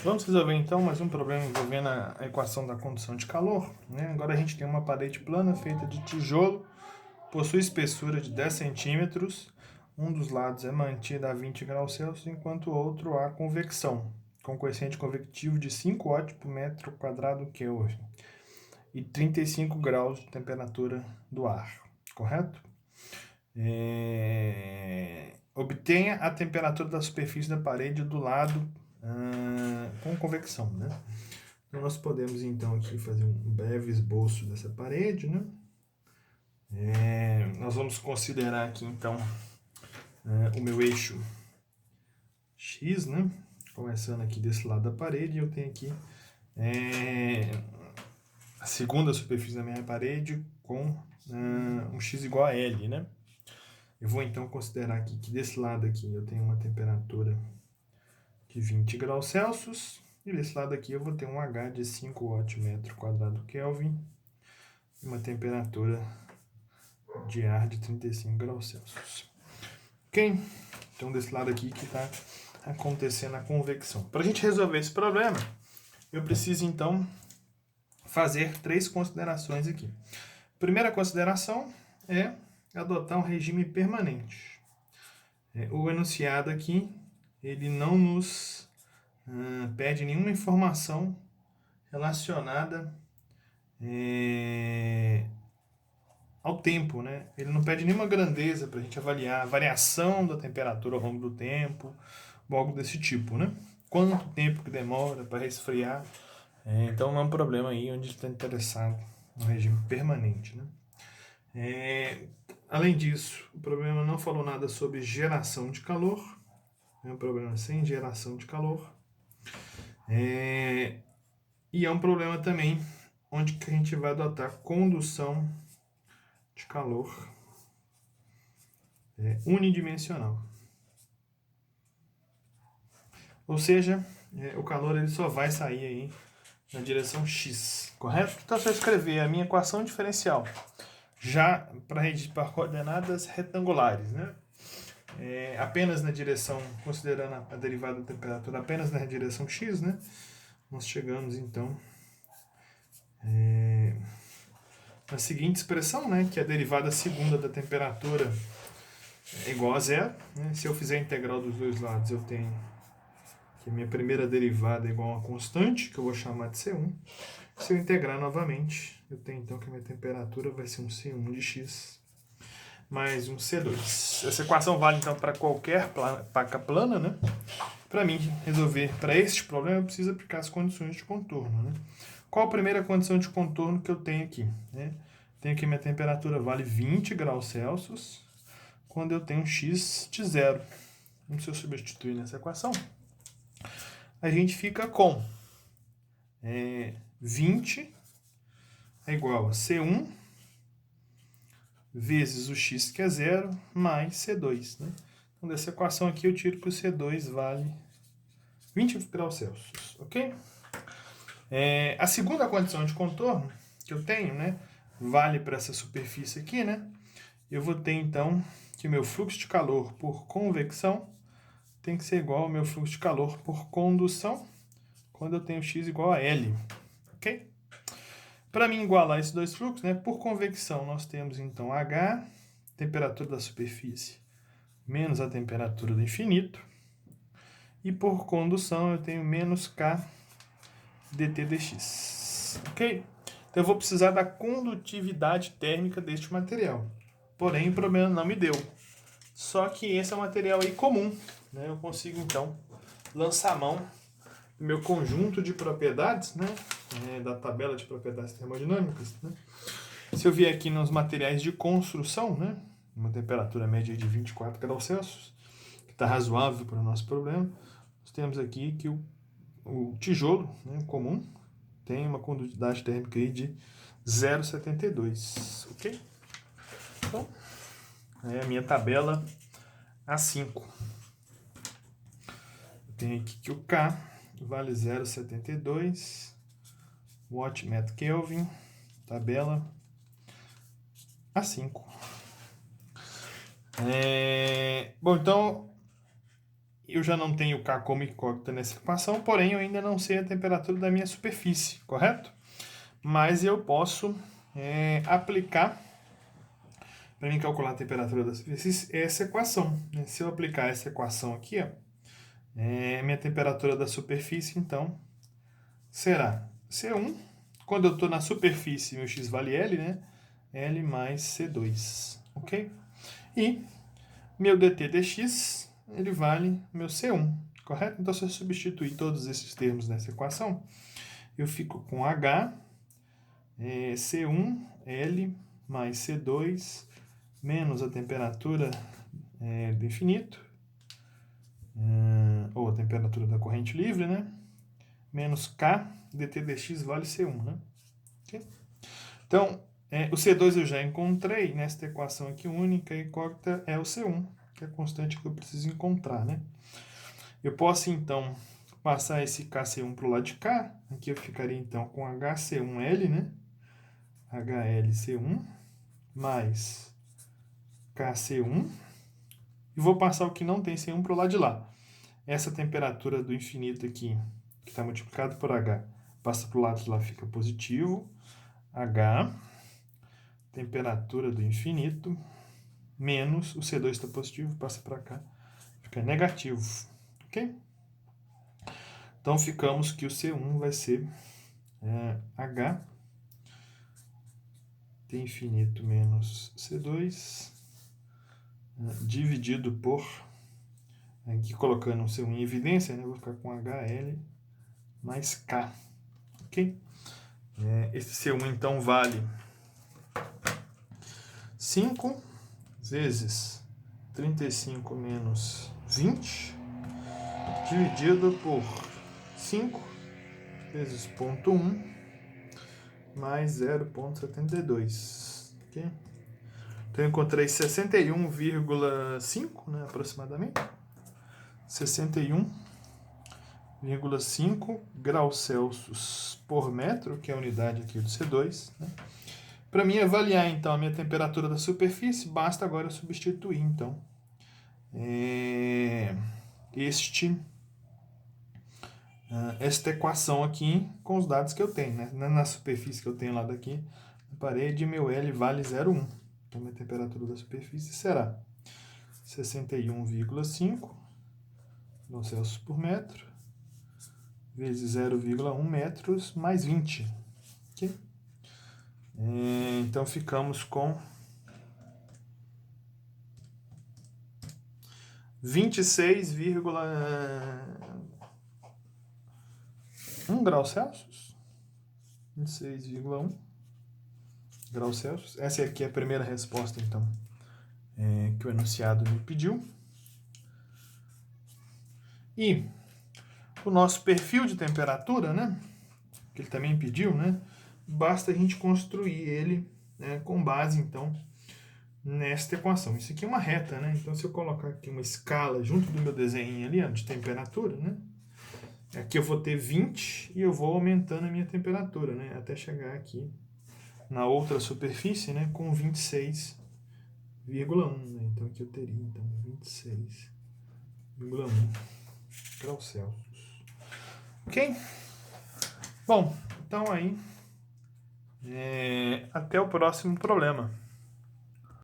Vamos resolver então mais um problema envolvendo a equação da condução de calor, né? Agora a gente tem uma parede plana feita de tijolo, possui espessura de 10 centímetros, um dos lados é mantido a 20 graus Celsius, enquanto o outro há convecção, com coeficiente convectivo de 5 watts por metro quadrado Kelvin e 35 graus de temperatura do ar, correto? Obtenha a temperatura da superfície da parede do lado com convecção, né? Então nós podemos então aqui fazer um breve esboço dessa parede, né? Nós vamos considerar aqui então o meu eixo X, né? Começando aqui desse lado da parede, eu tenho aqui a segunda superfície da minha parede com um X igual a L, né? Eu vou então considerar aqui que desse lado aqui eu tenho uma temperatura de 20 graus Celsius e desse lado aqui eu vou ter um H de 5 watts metro quadrado Kelvin e uma temperatura de ar de 35 graus Celsius. Ok? Então desse lado aqui que está acontecendo a convecção. Para a gente resolver esse problema, eu preciso então fazer 3 considerações aqui. Primeira consideração é adotar um regime permanente. O enunciado aqui, ele não nos pede nenhuma informação relacionada ao tempo, né? Ele não pede nenhuma grandeza para a gente avaliar a variação da temperatura ao longo do tempo, ou algo desse tipo, né? Quanto tempo que demora para resfriar. Então não é um problema aí onde está interessado no regime permanente, né? Além disso, o problema não falou nada sobre geração de calor. É um problema sem geração de calor. E é um problema também onde que a gente vai adotar condução de calor unidimensional. Ou seja, o calor ele só vai sair aí na direção x, correto? Então, se eu escrever a minha equação diferencial já para coordenadas retangulares, né? Apenas na direção, considerando a derivada da temperatura apenas na direção x, né? Nós chegamos então na seguinte expressão, né? Que a derivada segunda da temperatura é igual a zero. Né? Se eu fizer a integral dos dois lados, eu tenho que a minha primeira derivada é igual a uma constante, que eu vou chamar de C1. Se eu integrar novamente, eu tenho então que a minha temperatura vai ser um C1 de x mais um C2. Essa equação vale então para qualquer placa plana, né? Para mim resolver para este problema, eu preciso aplicar as condições de contorno, né? Qual a primeira condição de contorno que eu tenho aqui? Né? Tenho que minha temperatura vale 20 graus Celsius quando eu tenho x de zero. Se eu substituir nessa equação, a gente fica com 20 é igual a C1 vezes o x que é zero mais C2. Né? Então, dessa equação aqui eu tiro que o C2 vale 20 graus Celsius, ok? A segunda condição de contorno que eu tenho, né, vale para essa superfície aqui, né? Eu vou ter então que o meu fluxo de calor por convecção tem que ser igual ao meu fluxo de calor por condução quando eu tenho x igual a L, ok? Para mim igualar esses dois fluxos, né, por convecção nós temos então H, temperatura da superfície, menos a temperatura do infinito, e por condução eu tenho menos K dt dx, ok? Então eu vou precisar da condutividade térmica deste material, porém o problema não me deu. Só que esse é um material aí comum, né? Eu consigo então lançar a mão do meu conjunto de propriedades, né? Da tabela de propriedades termodinâmicas, né? Se eu vier aqui nos materiais de construção, né? Uma temperatura média de 24 graus Celsius, que está razoável para o nosso problema, nós temos aqui que o tijolo, né, comum, tem uma condutividade térmica aí de 0,72, ok? Então, é a minha tabela A5. Eu tenho aqui que o K vale 0,72 watt metro Kelvin, tabela A5. Bom, então eu já não tenho K como incógnita nessa equação, porém eu ainda não sei a temperatura da minha superfície, correto? Mas eu posso aplicar, para mim calcular a temperatura da superfície, essa equação. Né? Se eu aplicar essa equação aqui, ó, minha temperatura da superfície, então, será C1, quando eu estou na superfície, meu x vale L, né? L mais C2, ok? E meu dt dx, ele vale meu C1, correto? Então, se eu substituir todos esses termos nessa equação, eu fico com H, C1, L mais C2, menos a temperatura do infinito, ou a temperatura da corrente livre, né? Menos K, dt dx vale C1, né? Okay? Então, o C2 eu já encontrei nesta equação aqui única, e incógnita é o C1, que é a constante que eu preciso encontrar, né? Eu posso, então, passar esse KC1 para o lado de cá. Aqui eu ficaria, então, com HC1L, né? HLC1 mais KC1. E vou passar o que não tem C1 para o lado de lá. Essa temperatura do infinito aqui, que está multiplicado por H, passa para o lado de lá, fica positivo. H, temperatura do infinito, menos o C2 está positivo, passa para cá, fica negativo. Ok? Então, ficamos que o C1 vai ser H, T infinito menos C2, dividido por, aqui colocando o C1 em evidência, né, vou ficar com HL mais K. Ok? Esse C1, então, vale 5 vezes 35 menos 20, dividido por 5 vezes 0,1 mais 0,72. Okay? Então eu encontrei 61,5, né, aproximadamente. 61,5 graus Celsius por metro, que é a unidade aqui do C2. Né? Para mim avaliar, então, a minha temperatura da superfície, basta agora substituir, então, esta equação aqui com os dados que eu tenho, né? Na superfície que eu tenho lá daqui, na parede, meu L vale 0,1. Então, minha temperatura da superfície será 61,5 graus Celsius por metro, vezes 0,1 metros, mais 20. Okay? Então, ficamos com 26,1 graus Celsius. 26,1 graus Celsius. Essa aqui é a primeira resposta, então, que o enunciado me pediu. E o nosso perfil de temperatura, né, que ele também pediu, né, basta a gente construir ele, né, com base, então, nesta equação. Isso aqui é uma reta, né? Então, se eu colocar aqui uma escala junto do meu desenho ali, ó, de temperatura, né, aqui eu vou ter 20 e eu vou aumentando a minha temperatura, né, até chegar aqui na outra superfície, né, com 26,1, né? Então aqui eu teria, então, 26,1 graus Celsius. Ok? Bom, então aí, até o próximo problema.